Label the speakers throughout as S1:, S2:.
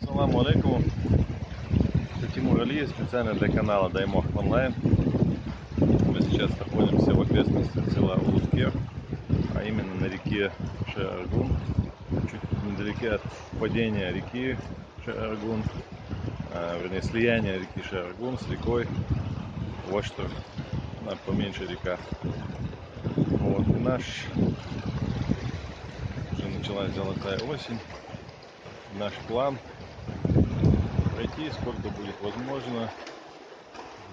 S1: Ассаламу алейкум. Это Тимур Алиев, специально для канала Даймох Онлайн. Мы сейчас находимся в окрестностях села Улус-Кер, а именно на реке Шер-Аргун, чуть недалеко от впадения реки Шер-Аргун, вернее слияния реки Шер-Аргун с рекой Воштер, она поменьше река. Вот, и уже началась золотая осень. Наш план пройти сколько будет возможно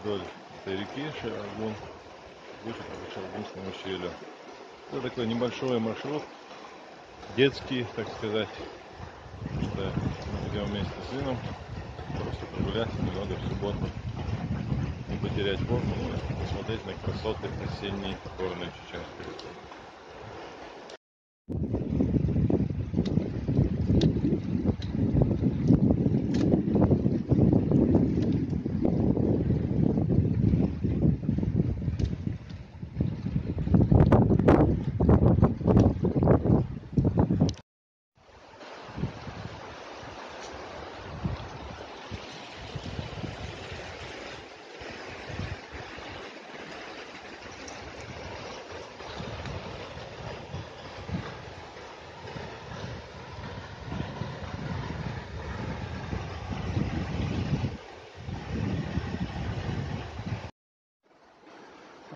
S1: вдоль этой реки Шер-Аргун, выше по Шер-Аргунскому ущелью. Это такой небольшой маршрут, детский, так сказать, что мы идем вместе с сыном, просто прогуляться немного в субботу, не потерять форму, ну и посмотреть на красоты осенней горной Чеченской.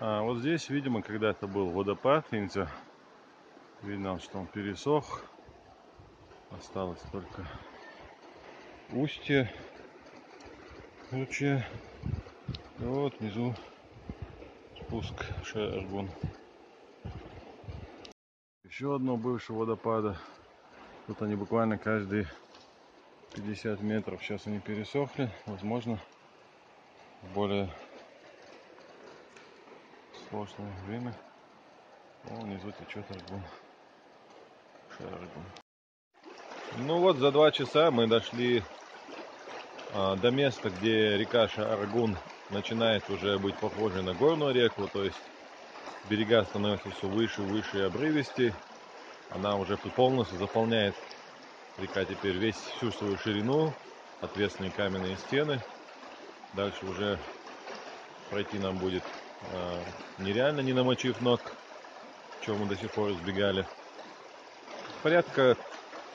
S1: Вот здесь, видимо, когда-то был водопад, видно, что он пересох, осталось только устье ручья. И вот внизу спуск Шер-Аргун. Еще одно бывшего водопада. Тут они буквально каждые 50 метров. Сейчас они пересохли. Возможно, в более сложное время. Внизу течет Аргун. Шер-Аргун. Ну вот, за 2 часа мы дошли до места, где река Шер-Аргун начинает уже быть похожей на горную реку, то есть берега становятся все выше, выше и обрывистее. Она уже полностью заполняет, река теперь всю свою ширину, отвесные каменные стены. Дальше уже пройти нам будет нереально, не намочив ног, чего мы до сих пор избегали. Порядка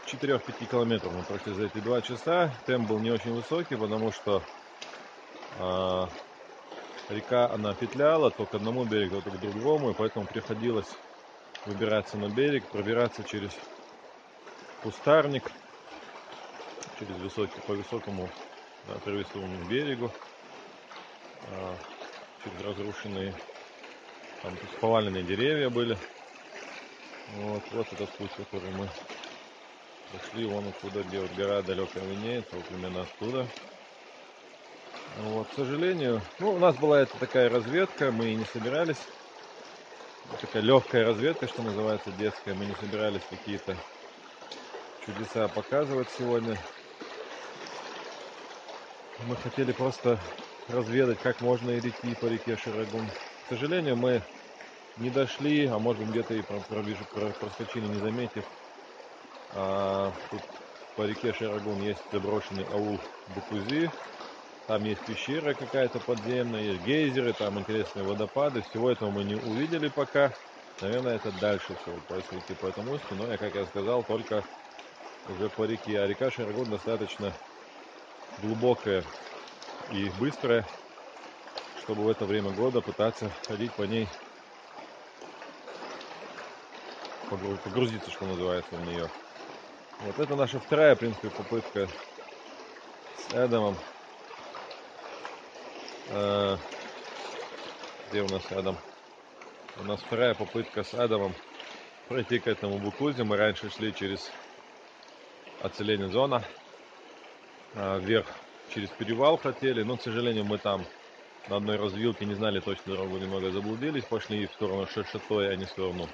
S1: 4-5 километров мы прошли за эти 2 часа. Темп был не очень высокий, потому что река, она петляла то к одному берегу, то к другому, и поэтому приходилось выбираться на берег, пробираться через кустарник, по высокому отвесному берегу, через разрушенные, там поваленные деревья были. Вот этот путь, который мы прошли, вон оттуда, где вот гора далекая виднеется, вот именно оттуда. Вот, к сожалению, у нас была эта такая разведка, мы и не собирались, такая легкая разведка, что называется, детская, мы не собирались какие-то чудеса показывать сегодня. Мы хотели просто разведать, как можно идти по реке Шер-Аргун. К сожалению, мы не дошли, а может где-то и проскочили, не заметив. Тут по реке Шер-Аргун есть заброшенный аул Букузи. Там есть пещера какая-то подземная, есть гейзеры, там интересные водопады. Всего этого мы не увидели пока. Наверное, это дальше все, если идти по этому устью. Но, как я сказал, только уже по реке. А река Шер-Аргун достаточно глубокая и быстрая, чтобы в это время года пытаться ходить по ней, погрузиться, что называется, в нее. Вот это наша вторая, в принципе, попытка с Эдамом. Где у нас Адам? У нас вторая попытка с Адамом пройти к этому Букузе. Мы раньше шли через оцеление зона вверх через перевал хотели, но, к сожалению, мы там на одной развилке не знали точно дорогу, немного заблудились, пошли в сторону Шер-Шатой, а не в сторону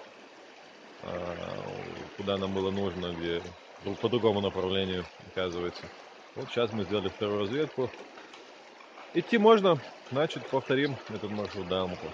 S1: куда нам было нужно, где по другому направлению, оказывается. Вот сейчас мы сделали вторую разведку. Идти можно, значит, повторим этот маршрут до Амуха.